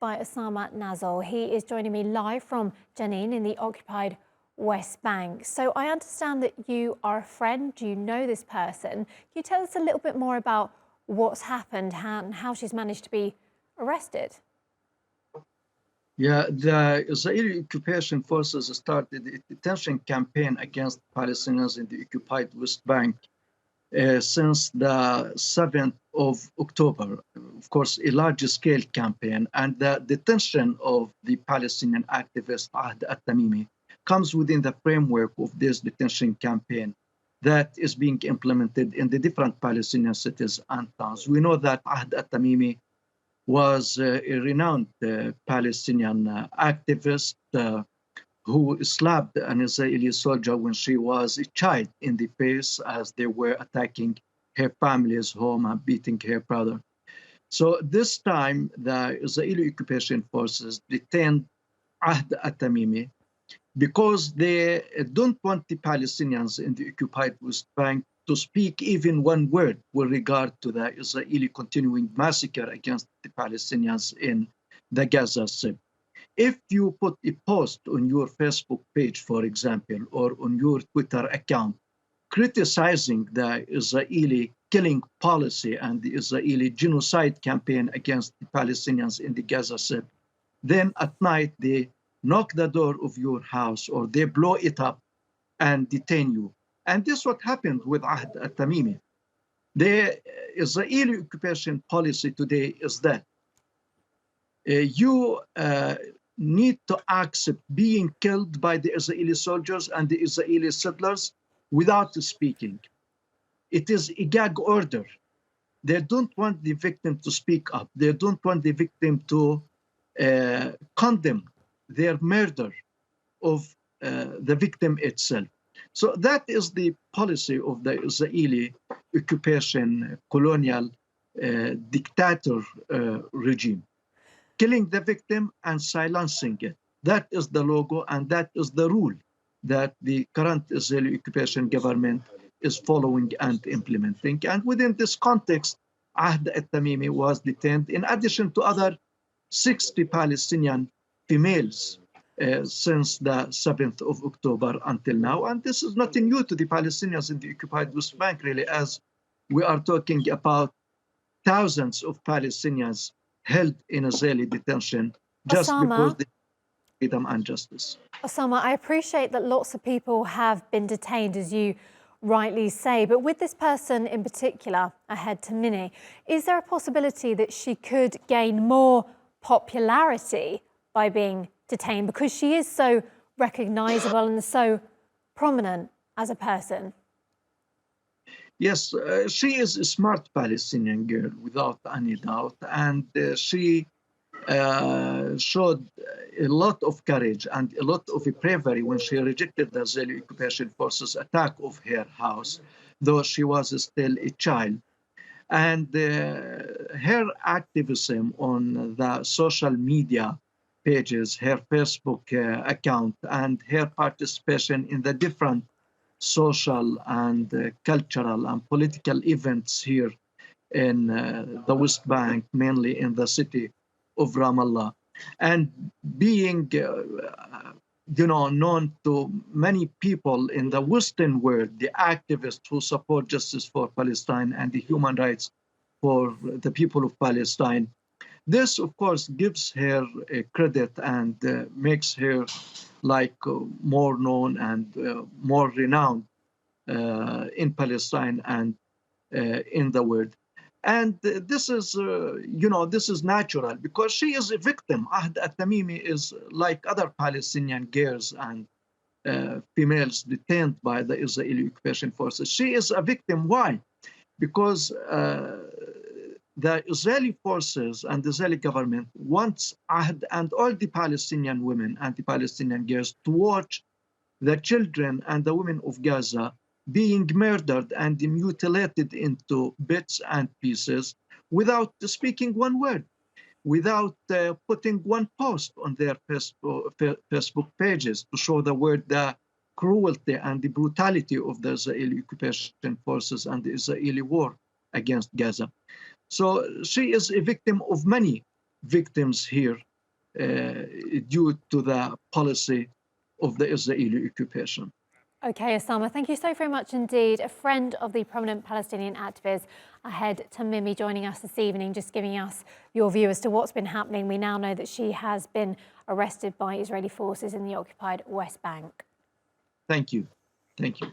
by Osama Nazzal. He is joining me live from Jenin in the occupied West Bank. So I understand that you are a friend, you know this person. Can you tell us a little bit more about what's happened and how she's managed to be arrested? Yeah, the Israeli occupation forces started a detention campaign against Palestinians in the occupied West Bank since the 7th of October. Of course, a large-scale campaign, and the detention of the Palestinian activist Ahed Tamimi comes within the framework of this detention campaign that is being implemented in the different Palestinian cities and towns. We know that Ahed Tamimi was a renowned Palestinian activist who slapped an Israeli soldier when she was a child in the face as they were attacking her family's home and beating her brother. So this time, the Israeli occupation forces detained Ahed Tamimi because they don't want the Palestinians in the occupied West Bank to speak even one word with regard to the Israeli continuing massacre against the Palestinians in the Gaza Strip. If you put a post on your Facebook page, for example, or on your Twitter account, criticizing the Israeli killing policy and the Israeli genocide campaign against the Palestinians in the Gaza Strip, then at night they knock the door of your house or they blow it up and detain you. And this is what happened with Ahed Tamimi. The Israeli occupation policy today is that you need to accept being killed by the Israeli soldiers and the Israeli settlers without speaking. It is a gag order. They don't want the victim to speak up. They don't want the victim to condemn their murder of the victim itself. So that is the policy of the Israeli occupation colonial dictator regime. Killing the victim and silencing it. That is the logo and that is the rule that the current Israeli occupation government is following and implementing. And within this context, Ahed Tamimi was detained in addition to other 60 Palestinian females since the 7th of October until now. And this is nothing new to the Palestinians in the occupied West Bank, really, as we are talking about thousands of Palestinians held in Israeli detention just because Osama, they freedom and justice. Osama, I appreciate that lots of people have been detained, as you rightly say, but with this person in particular, Ahed Tamimi, is there a possibility that she could gain more popularity by being detained because she is so recognizable and so prominent as a person? Yes, she is a smart Palestinian girl, without any doubt, and she showed a lot of courage and a lot of bravery when she rejected the Israeli occupation forces' attack of her house, though she was still a child. And her activism on the social media pages, her Facebook account, and her participation in the different social and cultural and political events here in the West Bank, mainly in the city of Ramallah, and being known to many people in the Western world, the activists who support justice for Palestine and the human rights for the people of Palestine. This, of course, gives her credit and makes her more known and more renowned in Palestine and in the world. And this is, this is natural because she is a victim. Ahed Tamimi is like other Palestinian girls and females detained by the Israeli occupation forces. She is a victim. Why? Because the Israeli forces and the Israeli government wants Ahed and all the Palestinian women and the Palestinian girls to watch the children and the women of Gaza being murdered and mutilated into bits and pieces without speaking one word, without putting one post on their Facebook pages to show the world the cruelty and the brutality of the Israeli occupation forces and the Israeli war against Gaza. So she is a victim of many victims here due to the policy of the Israeli occupation. Okay, Osama, thank you so very much indeed. A friend of the prominent Palestinian activist, Ahed Tamimi, joining us this evening, just giving us your view as to what's been happening. We now know that she has been arrested by Israeli forces in the occupied West Bank. Thank you. Thank you.